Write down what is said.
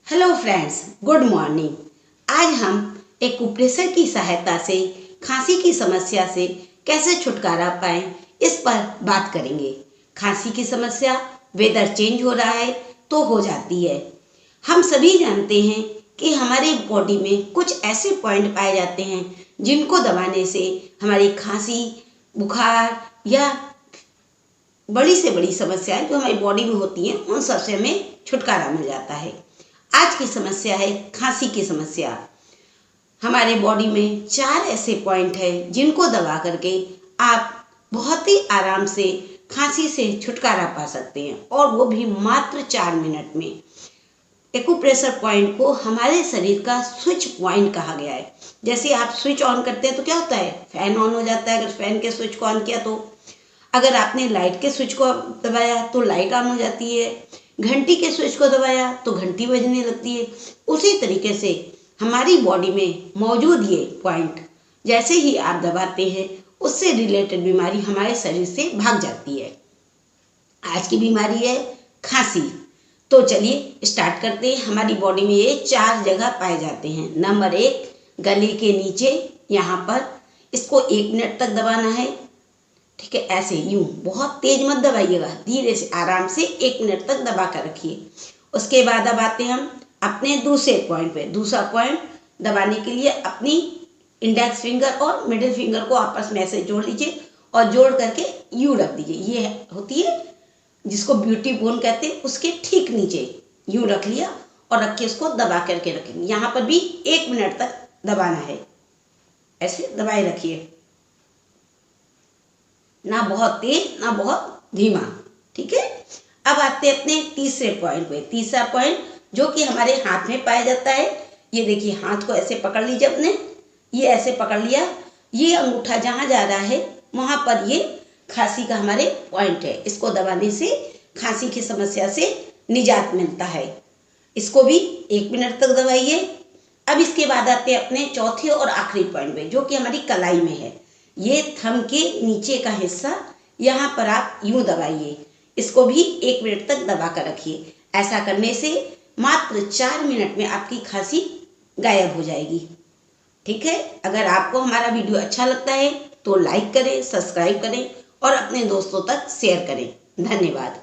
Hello friends, good morning. आज हम acupressure की सहायता से खांसी की समस्या से कैसे छुटकारा पाएं इस पर बात करेंगे। खांसी की समस्या वेदर चेंज हो रहा है तो हो जाती है। हम सभी जानते हैं कि हमारी बॉडी में कुछ ऐसे पॉइंट पाए जाते हैं जिनको दबाने से हमारी खांसी, बुखार या बड़ी से बड़ी समस्याएं जो हमारी बॉडी में होती हैं उन सबसे हमें छुटकारा मिल जाता है। आज की समस्या है खांसी की समस्या। हमारे बॉडी में 4 ऐसे पॉइंट है जिनको दबा करके आप बहुत ही आराम से खांसी से छुटकारा पा सकते हैं, और वो भी मात्र 4 मिनट में। एक्यूप्रेशर पॉइंट को हमारे शरीर का स्विच पॉइंट कहा गया है। जैसे आप स्विच ऑन करते हैं तो क्या होता है, फैन ऑन हो जाता है। अगर फैन के स्विच को ऑन किया तो, अगर आपने लाइट के स्विच को दबाया तो लाइट ऑन हो जाती है, घंटी के स्विच को दबाया तो घंटी बजने लगती है। उसी तरीके से हमारी बॉडी में मौजूद ये पॉइंट जैसे ही आप दबाते हैं उससे रिलेटेड बीमारी हमारे शरीर से भाग जाती है। आज की बीमारी है खांसी। तो चलिए स्टार्ट करते हैं। हमारी बॉडी में ये 4 जगह पाए जाते हैं। नंबर 1, गले के नीचे, यहाँ पर। इसको 1 मिनट तक दबाना है। ठीक है, ऐसे यूं बहुत तेज मत दबाइएगा, धीरे से आराम से 1 मिनट तक दबा कर रखिए। उसके बाद अब आते हम अपने दूसरे पॉइंट पे। दूसरा पॉइंट दबाने के लिए अपनी इंडेक्स फिंगर और मिडिल फिंगर को आपस में ऐसे जोड़ लीजिए और जोड़ करके यूं रख दीजिए। ये होती है जिसको ब्यूटी बोन कहते हैं, उसके ठीक नीचे यूं रख लिया और रख के उसको दबा करके रखेंगे। यहाँ पर भी 1 मिनट तक दबाना है। ऐसे दबाए रखिए, ना बहुत तेज ना बहुत धीमा। ठीक है, अब आते हैं अपने तीसरे पॉइंट पे। तीसरा पॉइंट जो कि हमारे हाथ में पाया जाता है। ये देखिए, हाथ को ऐसे पकड़ लीजिए अपने, ये ऐसे पकड़ लिया। ये अंगूठा जहाँ जा रहा है वहाँ पर ये खांसी का हमारे पॉइंट है। इसको दबाने से खांसी की समस्या से निजात मिलता है। इसको भी 1 मिनट तक दबाइए। अब इसके बाद आते हैं अपने चौथे और आखिरी पॉइंट पे जो कि हमारी कलाई में है। ये थंब के नीचे का हिस्सा, यहाँ पर आप यूं दबाइए। इसको भी 1 मिनट तक दबा कर रखिए। ऐसा करने से मात्र 4 मिनट में आपकी खांसी गायब हो जाएगी। ठीक है, अगर आपको हमारा वीडियो अच्छा लगता है तो लाइक करें, सब्सक्राइब करें और अपने दोस्तों तक शेयर करें। धन्यवाद।